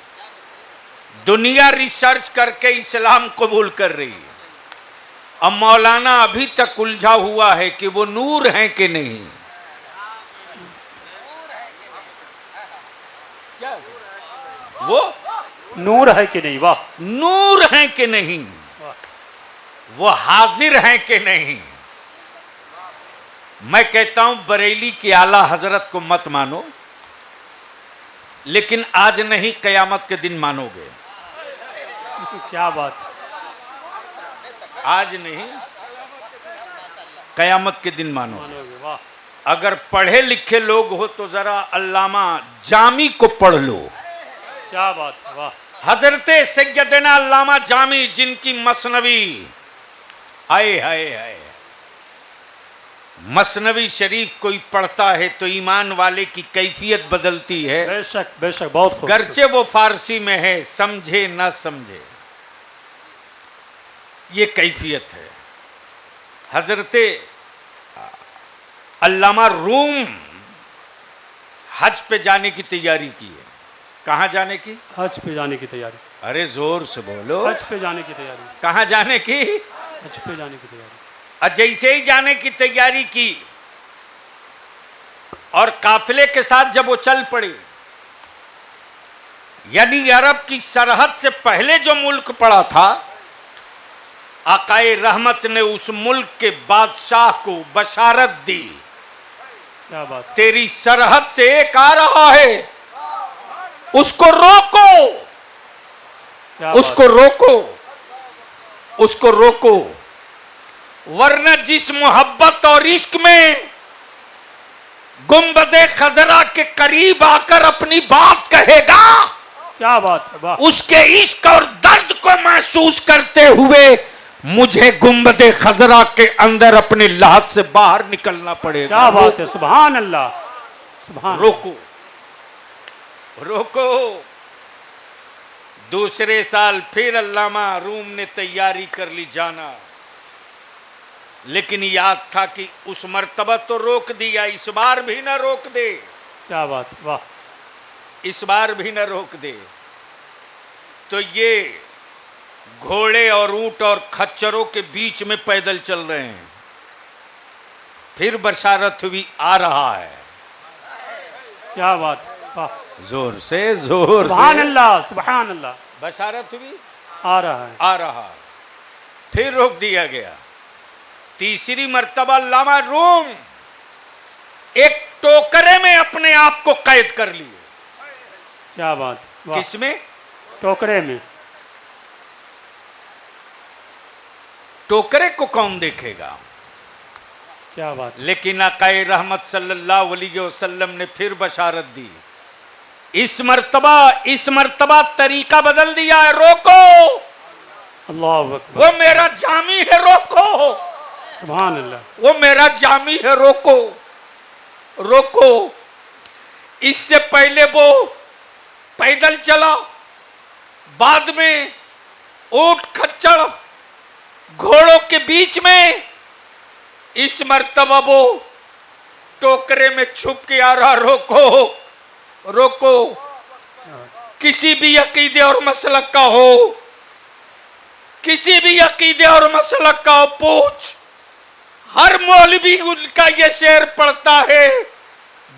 दुनिया रिसर्च करके इस्लाम कबूल कर रही है। अब मौलाना अभी तक उलझा हुआ है कि वो नूर हैं कि नहीं। क्या वो नूर है कि नहीं? वाह नूर हैं कि नहीं, वो हाजिर हैं कि नहीं। मैं कहता हूं बरेली की आला हजरत को मत मानो, लेकिन आज नहीं कयामत के दिन मानोगे। क्या बात। आज नहीं कयामत के दिन मानोगे। वाह। अगर पढ़े लिखे लोग हो तो जरा अल्लामा जामी को पढ़ लो। क्या बात है। वाह हजरत सैयदना अल्लामा जामी जिनकी मसनवी, हाय हाय हाय, मसनवी शरीफ कोई पढ़ता है तो ईमान वाले की कैफियत बदलती है। बेशक बेशक, बहुत खूब। गर्चे वो फारसी में है, समझे ना समझे, ये कैफियत है। हजरत अल्लामा रूम हज पे जाने की तैयारी की है। कहां जाने की? हज पे जाने की तैयारी। अरे जोर से बोलो। हज पे जाने की तैयारी। कहां जाने की? हज पे जाने की तैयारी। और जैसे ही जाने की तैयारी की और काफिले के साथ जब वो चल पड़ी, यानी अरब की सरहद से पहले जो मुल्क पड़ा था, आकाए रहमत ने उस मुल्क के बादशाह को बशारत दी, क्या बात। तेरी सरहद से एक आ रहा है, उसको रोको, उसको रोको, उसको रोको, वरना जिस मोहब्बत और इश्क में गुंबदे खजरा के करीब आकर अपनी बात कहेगा, क्या बात है, वाह। उसके इश्क और दर्द को महसूस करते हुए मुझे गुंबदे खजरा के अंदर अपने लाहत से बाहर निकलना पड़ेगा। क्या बात है, सुभान अल्लाह, सुभान। रोको, रोको। दूसरे साल फिर अल्लामा रूम ने तैयारी कर ली जाना, लेकिन याद था कि उस मर्तबा तो रोक दिया, इस बार भी न रोक दे। क्या बात, वाह। इस बार भी न रोक दे। तो ये घोड़े और ऊंट और खच्चरों के बीच में पैदल चल रहे हैं। फिर बशारत हुई, आ रहा है। क्या बात, वाह। जोर से, जोर से, सुभान अल्लाह, सुभान अल्लाह। बशारत हुई, आ रहा है, आ रहा है। फिर रोक दिया गया। तीसरी मर्तबा अल्लामा रूम एक टोकरे में अपने आप को कैद कर लिए। क्या बात, वाह। किसमें? टोकरे में। टोकरे को कौन देखेगा? क्या बात। लेकिन आकाए रहमत सल्लल्लाहु अलैहि वसल्लम ने फिर बशारत दी। इस मर्तबा तरीका बदल दिया है, रोको, अल्लाहु अकबर। वो मेरा जामी है, रोको, सुभान अल्लाह। वो मेरा जामी है, रोको, रोको। इससे पहले वो पैदल चला, बाद में ऊंट खच्चर घोड़ों के बीच में, इस मर्तबा वो टोकरे में छुप के आ रहा। रोको, रोको। किसी भी अकीदे और मसलक का हो, किसी भी अकीदे और मसलक का हो, पूछ। हर मौलवी उनका ये शेर पढ़ता है,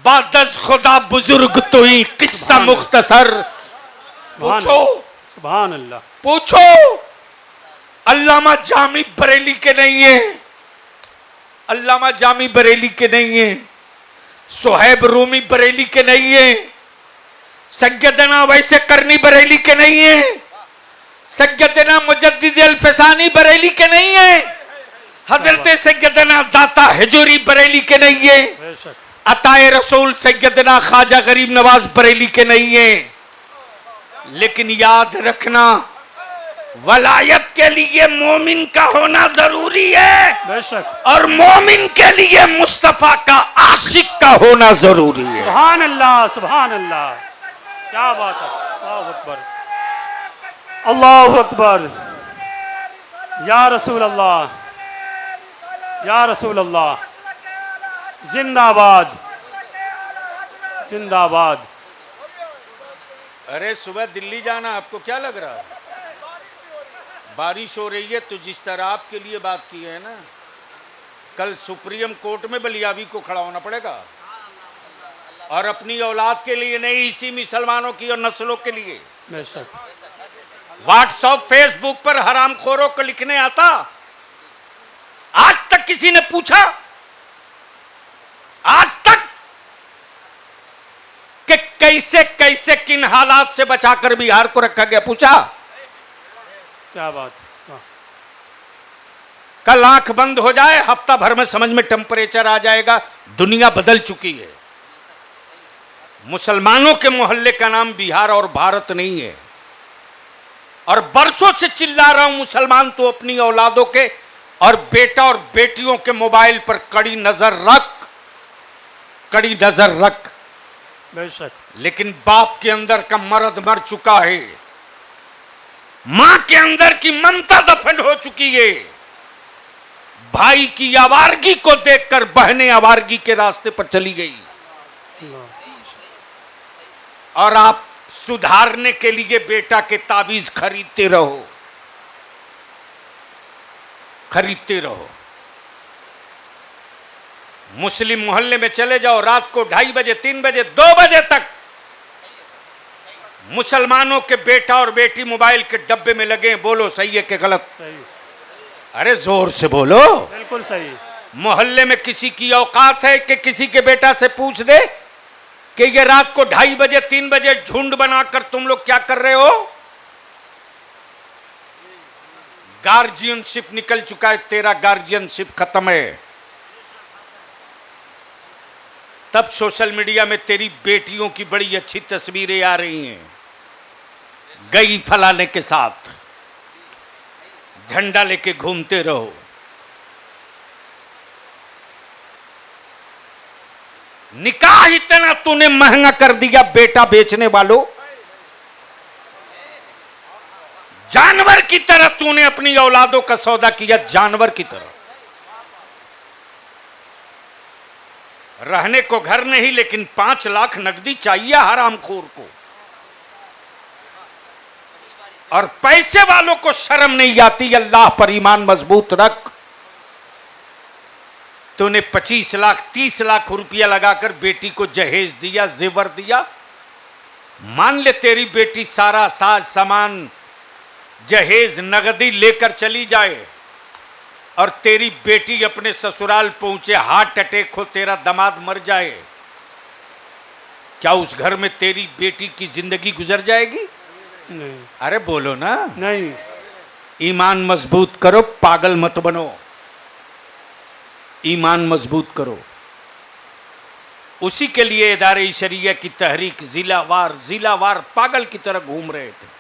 बादस खुदा बुजुर्ग तो ही किस्सा मुख्तसर। पूछो, सुभान अल्लाह, पूछो, अल्लामा जामी बरेली के नहीं है, अल्लामा जामी बरेली के नहीं है, सुहैब रूमी बरेली के नहीं है, सैयदना वैसे करनी बरेली के नहीं है, सैयदना मुजद्दिद अल-फसानी बरेली के नहीं है, हजरत सैयदना दाता हजूरी बरेली के नहीं है, बेशक। अताए रसूल सैयदना ख्वाजा गरीब नवाज बरेली के नहीं है। लेकिन याद रखना, वलायत के लिए मोमिन का होना जरूरी है, बेशक। और मोमिन के लिए मुस्तफा का आशिक का होना जरूरी है। सुभान अल्लाह, सुभान अल्लाह। क्या बात है, अल्लाहु अकबर, अल्लाहु अकबर। या रसूल अल्लाह, या रसूल अल्लाह, जिंदाबाद, जिंदाबाद। अरे सुबह दिल्ली जाना, आपको क्या लग रहा है? बारिश हो रही है तो जिस तरह आपके लिए बात की है ना, कल सुप्रीम कोर्ट में बलियाबी को खड़ा होना पड़ेगा, और अपनी औलाद के लिए नहीं, इसी मुसलमानों की और नस्लों के लिए। बेशक। व्हाट्सएप फेसबुक पर हरामखोरों को लिखने आता? आज तक किसी ने पूछा? आज तक कि कैसे कैसे किन हालात से बचाकर बिहार को रखा गया, पूछा? क्या बात, वाह। कल आंख बंद हो जाए, हफ्ता भर में समझ में टेम्परेचर आ जाएगा। दुनिया बदल चुकी है। मुसलमानों के मोहल्ले का नाम बिहार और भारत नहीं है। और बरसों से चिल्ला रहा हूं, मुसलमान तो अपनी औलादों के और बेटा और बेटियों के मोबाइल पर कड़ी नजर रख, कड़ी नजर रख। बेशक। लेकिन बाप के अंदर का मर्द मर चुका है, मां के अंदर की ममता दफन हो चुकी है। भाई की आवारगी को देखकर बहनें आवारगी के रास्ते पर चली गई, और आप सुधारने के लिए बेटा के तावीज खरीदते रहो, खरीदते रहो। मुस्लिम मोहल्ले में चले जाओ, रात को 2:30 बजे, 3 बजे, 2 बजे तक मुसलमानों के बेटा और बेटी मोबाइल के डब्बे में लगे। बोलो सही है कि गलत? सही। अरे जोर से बोलो। बिल्कुल सही। मोहल्ले में किसी की औकात है कि किसी के बेटा से पूछ दे कि ये रात को 2:30 बजे, 3 बजे झुंड बनाकर तुम लोग क्या कर रहे हो? गार्जियनशिप निकल चुका है, तेरा गार्जियनशिप खत्म है। तब सोशल मीडिया में तेरी बेटियों की बड़ी अच्छी तस्वीरें आ रही हैं, गई फलाने के साथ, झंडा लेके घूमते रहो। निकाह इतना तूने महंगा कर दिया बेटा बेचने वालों, जानवर की तरह तूने अपनी औलादों का सौदा किया, जानवर की तरह। रहने को घर नहीं, लेकिन 5 लाख नकदी चाहिए हरामखोर को। और पैसे वालों को शर्म नहीं आती। अल्लाह पर ईमान मजबूत रख। तूने 25 लाख 30 लाख रुपया लगाकर बेटी को जहेज दिया, जेवर दिया। मान ले तेरी बेटी सारा साज सामान जहेज नगदी लेकर चली जाए और तेरी बेटी अपने ससुराल पहुंचे, हार्ट अटैक हो, तेरा दामाद मर जाए, क्या उस घर में तेरी बेटी की जिंदगी गुजर जाएगी? नहीं। अरे बोलो ना। नहीं। ईमान मजबूत करो, पागल मत बनो। ईमान मजबूत करो। उसी के लिए इदारे शरिया की तहरीक जिलावार पागल की तरह घूम रहे थे।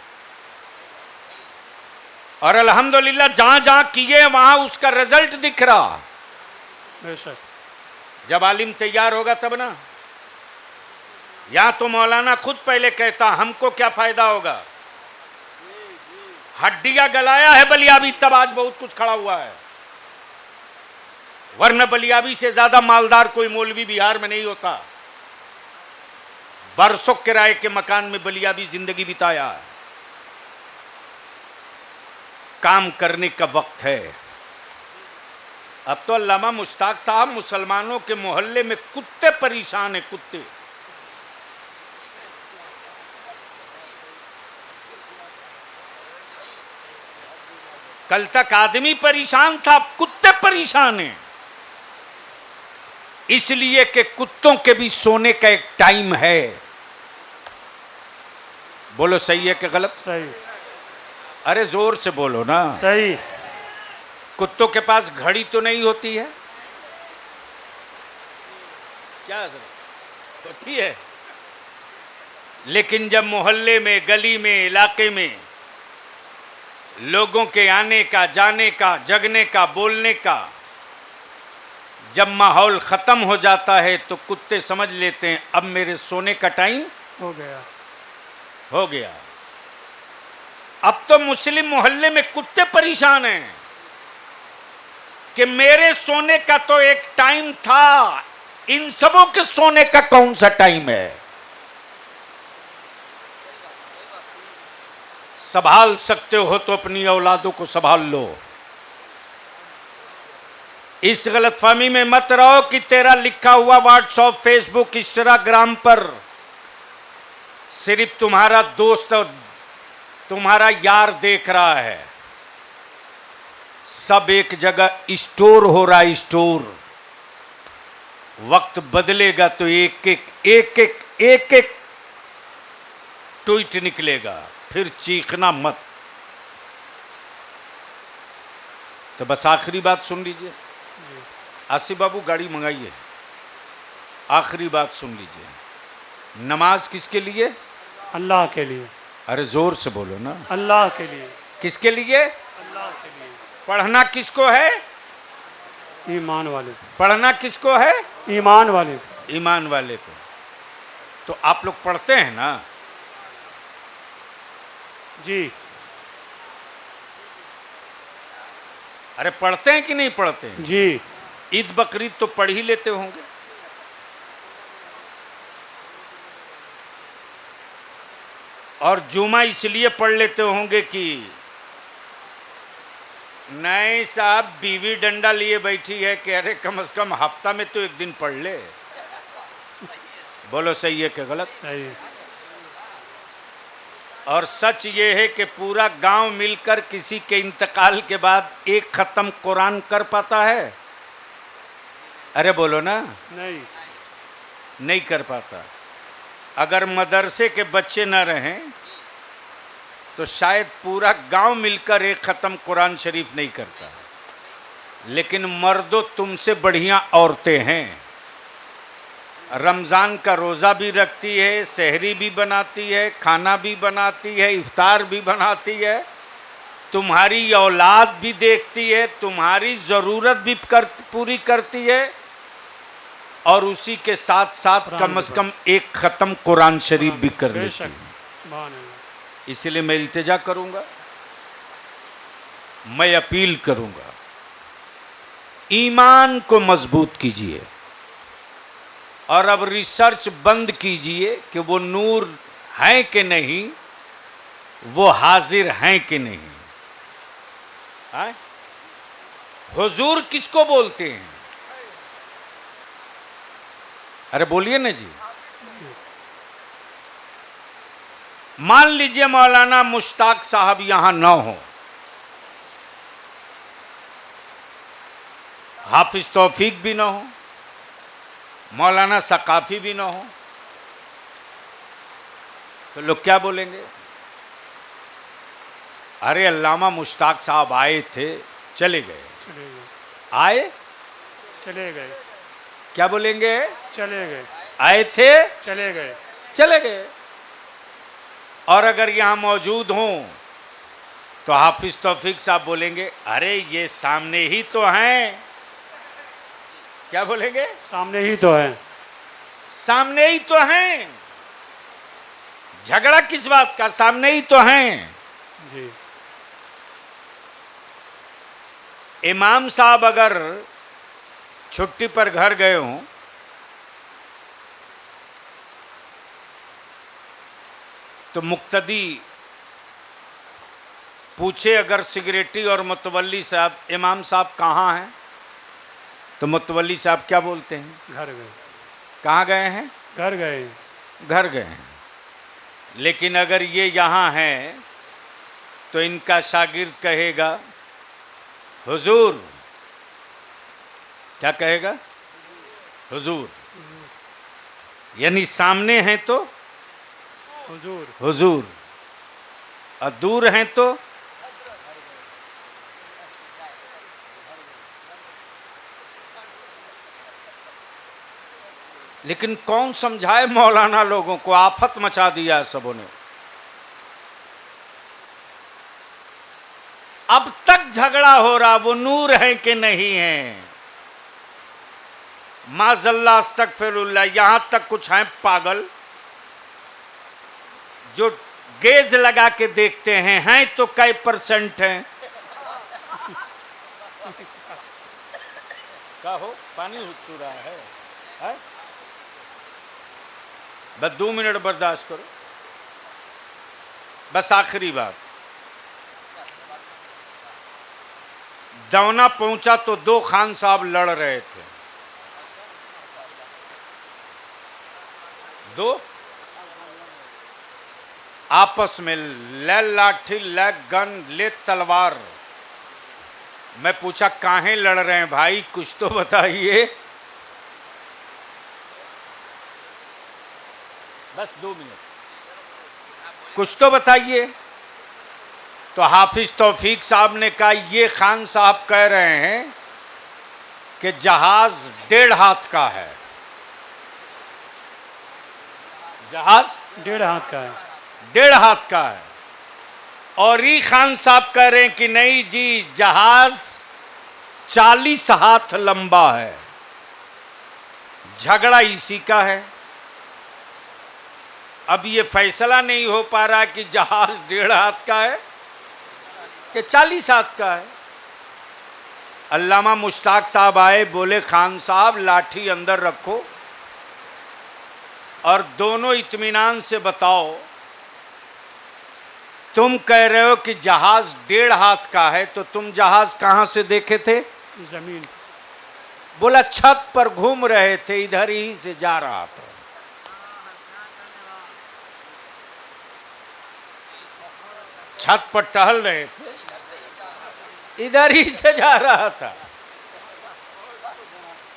और अल्हम्दुलिल्लाह जहां जहां किए वहां उसका रिजल्ट दिख रहा। बेशक। जब आलिम तैयार होगा तब ना। या तो मौलाना खुद पहले कहता हमको क्या फायदा होगा, हड्डियां गलाया है बलियाबी, तब आज बहुत कुछ खड़ा हुआ है। वरना बलियाबी से ज्यादा मालदार कोई मौलवी बिहार में नहीं होता। बरसों किराए के मकान में बलियाबी जिंदगी बिताया है। काम करने का वक्त है। अब तो अल्लामा मुश्ताक साहब, मुसलमानों के मोहल्ले में कुत्ते परेशान हैं, कुत्ते। कल तक आदमी परेशान था, कुत्ते परेशान हैं। इसलिए कि कुत्तों के भी सोने का एक टाइम है। बोलो सही है कि गलत? सही। अरे जोर से बोलो ना। सही। कुत्तों के पास घड़ी तो नहीं होती है? क्या होती है? लेकिन जब मोहल्ले में, गली में, इलाके में लोगों के आने का, जाने का, जगने का, बोलने का जब माहौल खत्म हो जाता है तो कुत्ते समझ लेते हैं अब मेरे सोने का टाइम हो गया, हो गया। अब तो मुस्लिम मोहल्ले में कुत्ते परेशान हैं कि मेरे सोने का तो एक टाइम था, इन सबों के सोने का कौन सा टाइम है? संभाल सकते हो तो अपनी औलादों को संभाल लो। इस गलतफहमी में मत रहो कि तेरा लिखा हुआ व्हाट्सएप, फेसबुक, इंस्टाग्राम पर सिर्फ तुम्हारा दोस्त और तुम्हारा यार देख रहा है। सब एक जगह स्टोर हो रहा है, स्टोर। वक्त बदलेगा तो एक एक ट्वीट निकलेगा, फिर चीखना मत। तो बस आखिरी बात सुन लीजिए। आसिफ बाबू गाड़ी मंगाइए। आखिरी बात सुन लीजिए। नमाज किसके लिए? अल्लाह के लिए। अरे जोर से बोलो ना। अल्लाह के लिए। किसके लिए? अल्लाह के लिए। पढ़ना किसको है? ईमान वाले को। पढ़ना किसको है? ईमान वाले को। ईमान वाले को। तो आप लोग पढ़ते हैं ना? जी। अरे पढ़ते हैं कि नहीं पढ़ते हैं? जी। ईद बकरीद तो पढ़ ही लेते होंगे। और जुमा इसलिए पढ़ लेते होंगे कि नहीं साहब बीवी डंडा लिए बैठी है कि अरे कम से कम हफ्ता में तो एक दिन पढ़ ले। बोलो सही है कि गलत? सही। और सच ये है कि पूरा गांव मिलकर किसी के इंतकाल के बाद एक खत्म कुरान कर पाता है? अरे बोलो ना। नहीं। नहीं कर पाता। अगर मदरसे के बच्चे न रहें तो शायद पूरा गांव मिलकर एक खत्म कुरान शरीफ नहीं करता। लेकिन मर्दों तुमसे बढ़िया औरतें हैं। रमज़ान का रोज़ा भी रखती है, सहरी भी बनाती है, खाना भी बनाती है, इफ्तार भी बनाती है, तुम्हारी औलाद भी देखती है, तुम्हारी ज़रूरत भी पूरी करती है, और उसी के साथ साथ कम से कम एक ख़त्म कुरान शरीफ भी कर लेती है। इसलिए मैं इल्तिजा करूंगा, मैं अपील करूंगा, ईमान को मजबूत कीजिए और अब रिसर्च बंद कीजिए कि वो नूर हैं कि नहीं, वो हाजिर हैं कि नहीं। आए? हुजूर किसको बोलते हैं? अरे बोलिए ना जी। मान लीजिए मौलाना मुश्ताक साहब यहां ना हो, हाफिज तौफीक भी ना हो, मौलाना सकाफी भी ना हो, तो लोग क्या बोलेंगे? अरे अल्लामा मुश्ताक साहब आए थे, चले गए। आए, चले गए। क्या बोलेंगे? चले गए। आए थे, चले गए। चले गए। और अगर यहां मौजूद हों तो हाफिज तौफीक साहब बोलेंगे अरे ये सामने ही तो हैं। क्या बोलेंगे? सामने ही तो है। सामने ही तो हैं। झगड़ा किस बात का? सामने ही तो हैं। जी। इमाम साहब अगर छुट्टी पर घर गए हों तो मुक्तदी पूछे अगर सिगरेटी और मुतवल्ली साहब, इमाम साहब कहाँ हैं, तो मुतवल्ली साहब क्या बोलते हैं? घर गए। कहाँ गए हैं? घर गए। घर गए हैं। लेकिन अगर ये यहाँ हैं तो इनका शागिर्द कहेगा हुजूर। क्या कहेगा? हुजूर। यानी सामने हैं तो हुजूर। हुजूर, और दूर हैं तो लेकिन कौन समझाए मौलाना लोगों को? आफत मचा दिया सबों ने। अब तक झगड़ा हो रहा वो नूर है कि नहीं है। माज़ल्ला अस्तगफिरुल्लाह। यहां तक कुछ हैं पागल जो गेज लगा के देखते हैं तो कई % हैं। क्या हो? पानी हो रहा है? बस 2 मिनट बर्दाश्त करो। बस आखिरी बात। दौना पहुंचा तो 2 खान साहब लड़ रहे थे। 2 आपस में, ले लाठी, ले गन, ले तलवार। मैं पूछा काहे लड़ रहे हैं भाई, कुछ तो बताइए। बस 2 मिनट, कुछ तो बताइए। तो हाफिज तौफीक साहब ने कहा ये खान साहब कह रहे हैं कि जहाज 1.5 हाथ का है। जहाज 1.5 हाथ का है। 1.5 हाथ का है, और ये खान साहब कह रहे हैं कि नहीं जी जहाज 40 हाथ लंबा है। झगड़ा इसी का है। अब ये फैसला नहीं हो पा रहा कि जहाज 1.5 हाथ का है कि 40 हाथ का है। अल्लामा मुश्ताक साहब आए, बोले खान साहब लाठी अंदर रखो और दोनों इत्मीनान से बताओ, तुम कह रहे हो कि जहाज 1.5 हाथ का है, तो तुम जहाज कहां से देखे थे? जमीन। बोला छत पर घूम रहे थे, इधर ही से जा रहा था। छत पर टहल रहे थे, इधर ही से जा रहा था,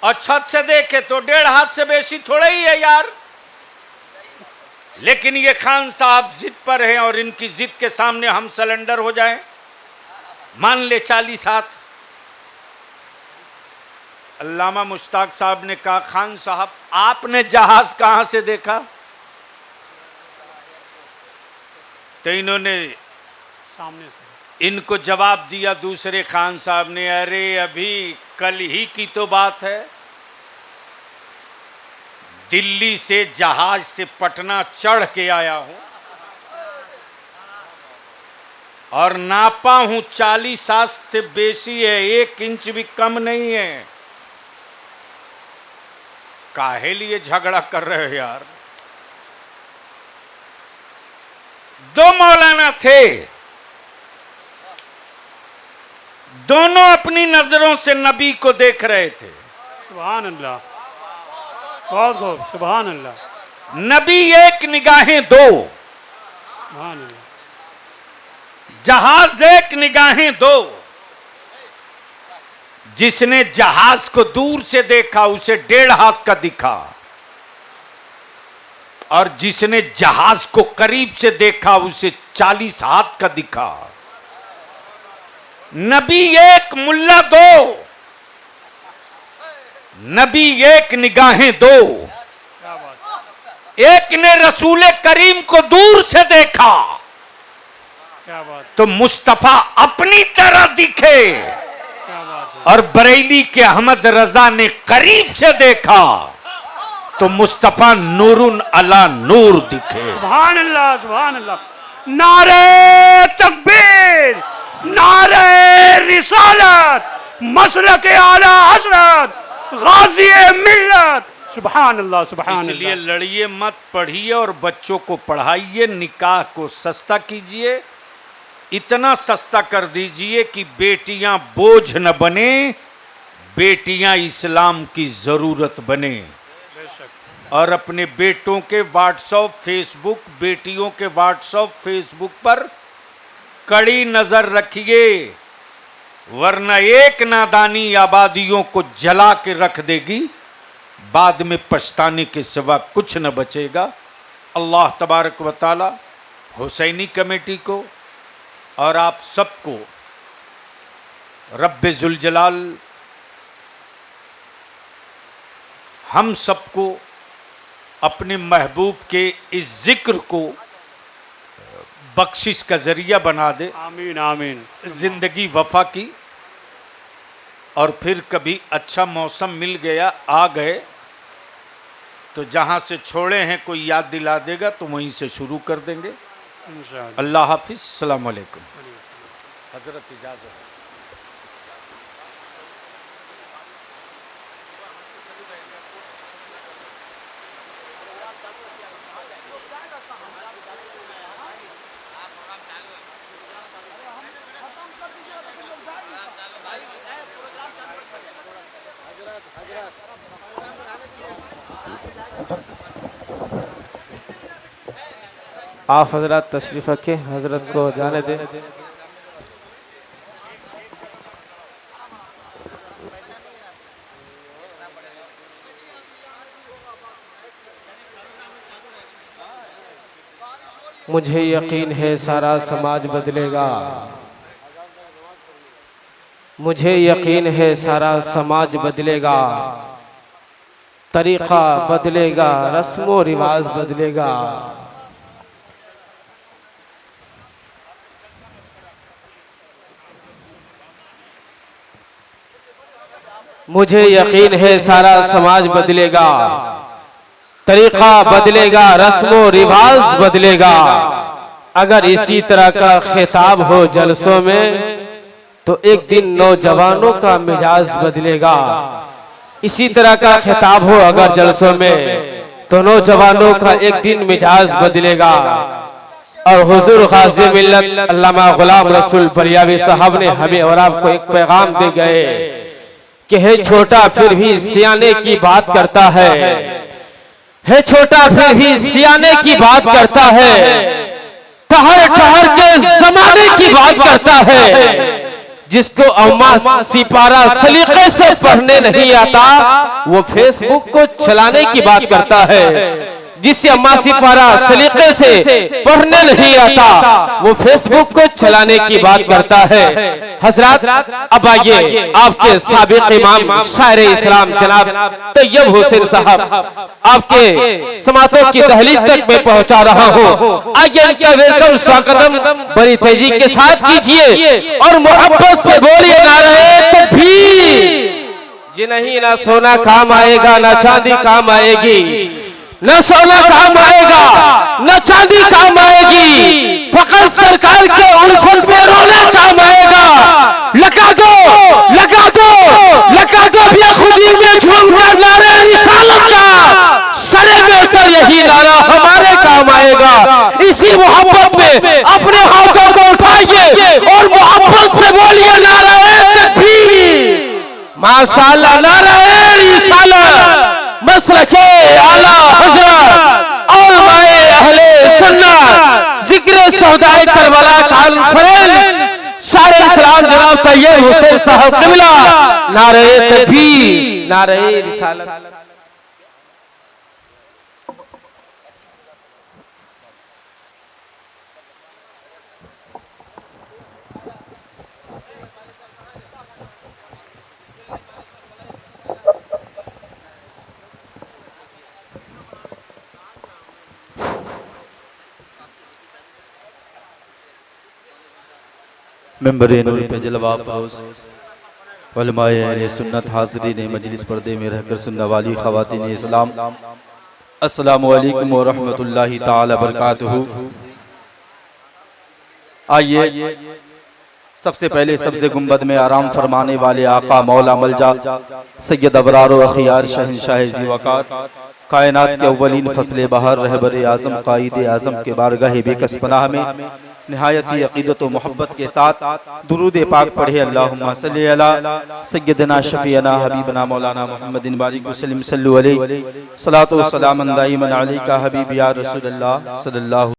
और छत से देखे तो 1.5 हाथ से बेसी थोड़ा ही है यार। लेकिन ये खान साहब जिद पर हैं, और इनकी जिद के सामने हम सरेंडर हो जाएं। मान ले 40 हाथ। अल्लामा मुश्ताक साहब ने कहा खान साहब आपने जहाज कहां से देखा? तो इन्होंने सामने से इनको जवाब दिया, दूसरे खान साहब ने, अरे अभी कल ही की तो बात है, दिल्ली से जहाज से पटना चढ़ के आया हूं और नापा हूं 40 हाथ से बेसी है, 1 इंच भी कम नहीं है। काहे लिए झगड़ा कर रहे हो यार? 2 मौलाना थे, दोनों अपनी नजरों से नबी को देख रहे थे। सुभान अल्लाह, बहुत खूब, सुभान अल्लाह। नबी एक निगाहें 2, सुभान अल्लाह। जहाज एक निगाहें 2। जिसने जहाज को दूर से देखा उसे 1.5 हाथ का दिखा, और जिसने जहाज को करीब से देखा उसे 40 हाथ का दिखा। नबी एक, मुल्ला 2, नबी एक निगाहें 2। क्या बात, एक ने रसूल करीम को दूर से देखा क्या बात, तो मुस्तफा अपनी तरह दिखे, क्या बात है। और बरेली के अहमद रजा ने करीब से देखा तो मुस्तफा नूरुन अला नूर दिखे। सुभान अल्लाह, सुभान अल्लाह। नारे तकबीर, नारे रिसालत, मसलक आला हजरत, गाज़ी मिल्लत। सुभान अल्लाह, सुभान इसलिए अल्लाह। लड़िए मत, पढ़िए और बच्चों को पढ़ाइए। निकाह को सस्ता कीजिए, इतना सस्ता कर दीजिए कि बेटियां बोझ न बने, बेटियां इस्लाम की जरूरत बने। बेशक। और अपने बेटों के व्हाट्सएप फेसबुक, बेटियों के व्हाट्सएप फेसबुक पर कड़ी नजर रखिए, वरना एक नादानी आबादियों को जला के रख देगी, बाद में पछताने के सिवा कुछ न बचेगा। अल्लाह तबारक व तआला हुसैनी कमेटी को और आप सबको रब्बे जुल जलाल हम सबको अपने महबूब के इस जिक्र को बख्शिश का जरिया बना दे। आमीन, आमीन। जिंदगी वफा की, और फिर कभी अच्छा मौसम मिल गया, आ गए तो जहां से छोड़े हैं कोई याद दिला देगा तो वहीं से शुरू कर देंगे। इंशाअल्लाह। अल्लाह हाफिज, सलाम अलैकुम। हजरत इजाजत। आप हजरत तशरीफ रखें, हजरत को जाने दें। मुझे यकीन है सारा समाज बदलेगा, मुझे यकीन है सारा समाज बदलेगा, तरीक़ा बदलेगा, रस्मो रिवाज बदलेगा। मुझे यकीन है सारा समाज बदलेगा, तरीका बदलेगा, रस्मो रिवाज बदलेगा। अगर इसी तरह का खिताब हो जलसों में तो एक दिन नौजवानों का मिजाज बदलेगा। इसी तरह का खिताब हो अगर जलसों में तो नौजवानों का एक दिन मिजाज बदलेगा। और हुजूर गाज़ी मिल्लत अल्लामा गुलाम रसूल बरियावी साहब ने हमें और आपको एक पैगाम दे गए कि है छोटा फिर भी सियाने की बात करता है छोटा फिर भी सियाने की बात करता है, ठहर ठहर के जमाने की बात करता है। जिसको अम्मा सिपारा सलीके से पढ़ने नहीं आता वो फेसबुक को चलाने की बात करता है। जिसे अम्मा सिपारा सलीके से पढ़ने नहीं आता वो फेसबुक को चलाने की बात करता है। हजरत अब आइए आपके साबिक इमाम शायर इस्लाम जनाब तैयब हुसैन साहब आपके समातों की दहलीज तक मैं पहुंचा रहा हूं। आइए इनका वेलकम स्वागतम बड़ी तेजी के साथ कीजिए और मोहब्बत से बोलिए नारे तकबीर। जी नहीं, ना सोना काम आएगा ना चांदी काम आएगी, न सोना काम आएगा न चांदी काम आएगी, फकत सरकार के उल्फत पे रोना काम आएगा। लगा दो लगा दो लगा दो बेखुदी में झूमकर नारे रिसालत का, सरे में सर यही नारा हमारे काम आएगा। इसी मोहब्बत में अपने हाथों को उठाइए और मोहब्बत से बोलिए नारे तकबीर, माशाअल्लाह, नारे रिसालत, मसलके आला हजरत और माए अहले सुन्नत जिक्र सौदाए करबला कॉन्फ्रेंस सारे इस्लाम जनाब तैयब हुसैन साहब क़िबला, नारे तकबीर, नारे रिसालत। मेंबर नूर पे जलवा फरोज उलमाए अहले सुन्नत हाज़रीन मजलिस पर्दे में रहकर सुनने वाली ख़वातीन इस्लाम, अस्सलामु अलैकुम व रहमतुल्लाहि ताला बरकातुहू। आइए सबसे पहले सब्ज़े गुंबद में आराम फरमाने वाले आका मौला मलजा सैयद अबरार व खियार शहंशाह ज़ीवकार कायनात के अव्वलीन फसले बहार रहबर आज़म कायदे आज़म के बारगाह बेकस पनाह में निहायत ही अक़ीदत व मोहब्बत के साथ दुरूद पाक पढ़े। अल्लाहुम्मा सल्ली अला सय्यदना शफ़ीअना हबीबना मौलाना मुहम्मदिन बारिक वसल्लम सल्लु अलैहि सलातो व सलामन दाइमन अलैका हबीब या रसूलल्लाह सल्लल्लाहु